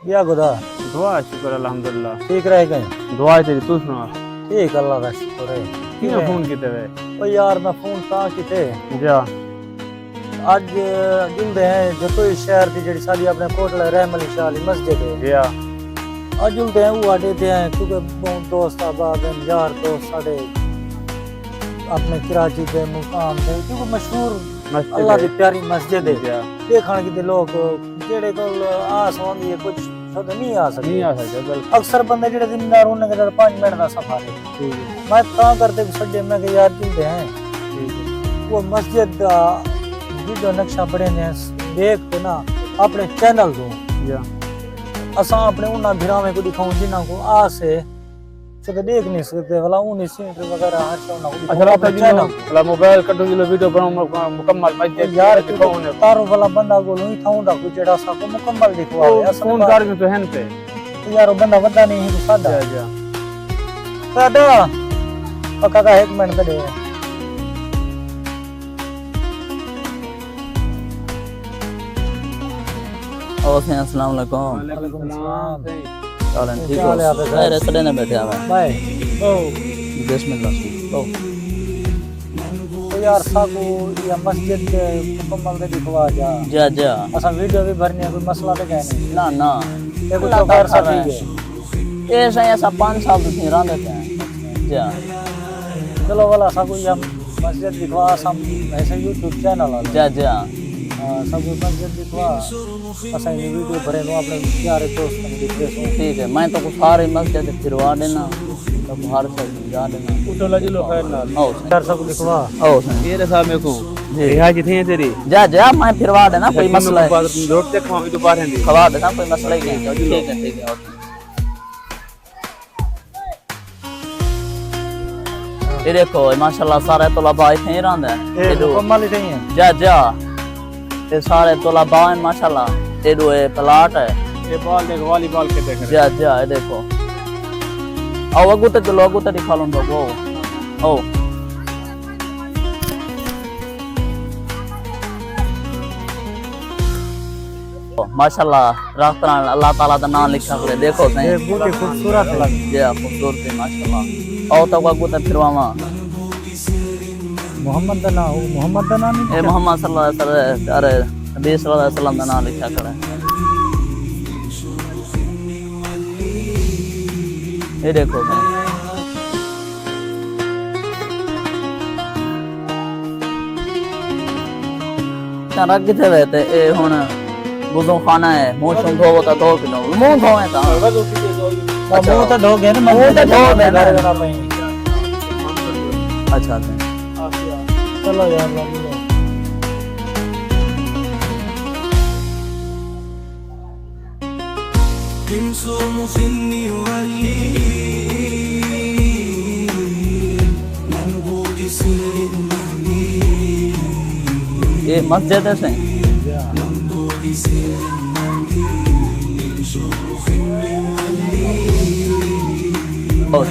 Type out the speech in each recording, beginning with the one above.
या खुदा दुआ शुक्र अल्हम्दुलिल्लाह। ठीक रह गए। दुआ है तेरी, तू सुना। ठीक अल्लाह का शुक्र है। किने फोन कीते वे? ओ यार मैं फोन ता किते जा आज जुलदे हैं जो तो इस शहर दी जेड़ी साडी अपने कोटला रहमल शाह अली मस्जिद है या आज जुलदे हैं वो आडे ते हैं क्योंकि बहुत दोस्त अहबाब हैं यार दोस्त साडे अपने कराची के मुकाम पे क्योंकि मशहूर मस्जिद अल्लाह है। दी प्यारी मस्जिद है। या देखण की लोग जेड़े कोल आस होंदी है कुछ तो नहीं आ सकते। नहीं आ सकते बिल्कुल। अक्सर बंदे जेड़े जिम्मेदार होने के 5 मिनट का सफर है। ठीक है मैं ता करते सड्डे में के यार जुलदे हैं ठीक है। वो मस्जिद का वीडियो नक्शा बड़े ने देख के ना अपने चैनल को या असा अपने उन्ना भिरावे को दिखाऊं जिन्ना को आ से देख नहीं सकते वाला उन सीट वगैरह हर शो ना अच्छा लगता है चैनल जिलो मोबाइल कटो जिलो वीडियो बनाओ मुकम्मल मस्जिद यार दिखाओ ने तारो वाला बंदा को ही थाऊं दा कुछ जेड़ा सा को मुकम्मल दिखवा ओ, फोन कर में तो हैन पे यार वो बंदा वदा नहीं है सादा जा सादा पक्का का 1 मिनट दे अस्सलाम वालेकुम। वालेकुम सलाम चलें ठीक क्या हाल है हो? आपका? अरे सड़े ने बैठे हैं बाय ओ बिस्मिल्लाह। ओ तो यार साको या मस्जिद के मुकम्मल दे दिखवा जा जा जा असा वीडियो भी भरनी है कोई मसला तो है नहीं ना ना ये कुछ तो कर सकती है ये सही ऐसा 5 साल तो रह देते हैं जा चलो वाला सब या मस्जिद दिखवा सब ऐसे YouTube चैनल वाला जा जा सब मस्जिद दिखवा असा ये वीडियो भरे नो अपने प्यारे दोस्त को दिखे सो ठीक है। मैं तो कुछ सारे मस्जिद फिरवा देना तो बाहर से जा देना। उठो जिलो खैर नाल ओ यार सब दिखवा ओ सही ये रे साहब मेरे को जी रिहा जिथे है तेरी जा जा मैं फिरवा देना कोई मसला है रोड तक खाओ तो बाहर है खवा देना कोई मसला ही नहीं। ठीक है ओके। ये देखो माशाल्लाह सारे तलबा इथे ही रहंदे हैं। ये मुकम्मल ही नहीं है जा जा ये सारे तलबा हैं माशाल्लाह। ये दो ये प्लाट है। ये बॉल देख वॉलीबॉल के देख जा जा ये देखो आओ अगुते चलो अगुते दिखा लो वो ओ माशाल्लाह रास्ता अल्लाह ताला का नाम लिखा हुआ है। देखो ये सही बहुत ही खूबसूरत है ये खूबसूरत माशाल्लाह। आओ तो अगुते फिरवावा मोहम्मद दा नाम मोहम्मद दा नाम ए मोहम्मद सल्लल्लाहु अलैहि वसल्लम अरे नबी सल्लल्लाहु अलैहि वसल्लम का नाम लिखा खड़ा है। ये देखो रख किथे रहते ए हुन बुजो खाना है मुंह शुम धोवो ता धो के मुंह धोवे ता मुंह तो धो गए ना मुंह तो धो गए ना। घर का भाई अच्छा चलो यार लग लो ये मस्जिद है सही और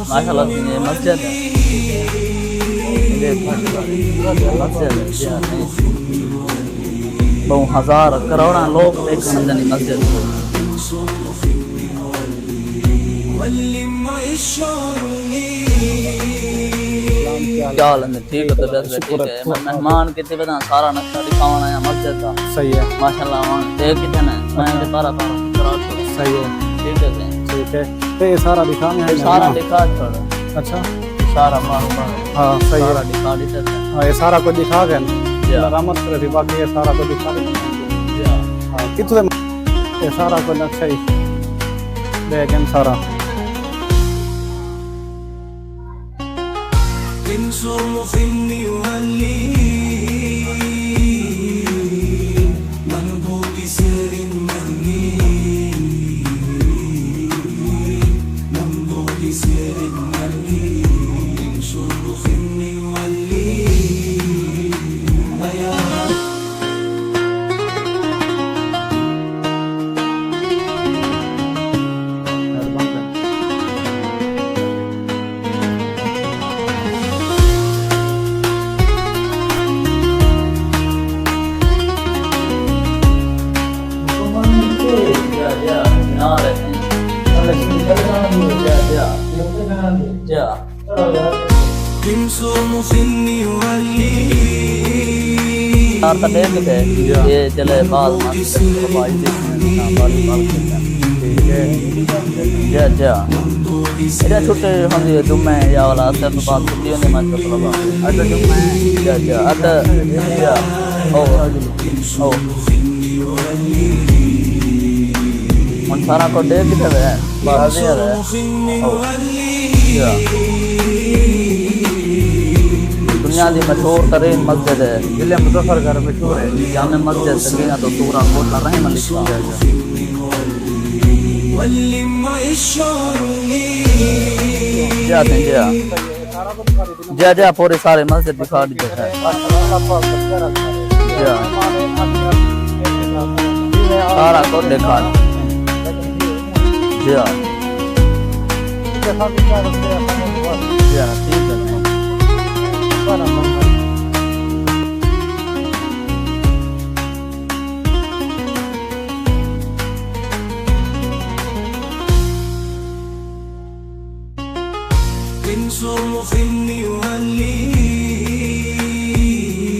माशाल्लाह ये मस्जिद है। ये मस्जिद है बहुत हजार करोड़ा लोग देखने जानी मस्जिद क्या हाल है? ठीक है तबीयत ठीक है। मैं मेहमान कितने बता सारा नक्शा दिखावाना है मस्जिद का। सही है माशाल्लाह वहाँ देख कितने मैं भी तारा सही है ठीक है सही। ठीक है तो ये सारा दिखाना है सारा दिखा छोड़ अच्छा सारा मारो हाँ सही सारा है दिखा दी सकते हाँ ये सारा को दिखा गए या रहमत करे थी बाकी ये सारा को दिखा दे या हाँ कितने ये सारा को नक्शा ही देखें सारा जा यार का देख के ये चले बाल मस्त भाई देखने बाल बाल जा जा इधर छोटे हम ये जुम्मे या वाला असर तो बात छुट्टी होने मत चलो अद जुम्मे जा जा अद जा ओ मन सारा को देख के है बाहर दे रहा है ओ जा दुनिया की मशहूर तरीन मस्जिद है जिले मुजफ्फरगढ़ मशहूर है जामे मस्जिद सकीना तो सूरा कोट रहे मलिक जा जा जा पूरे सारे मस्जिद दिखा दीजिए जा सारा को दिखा जा ठीक है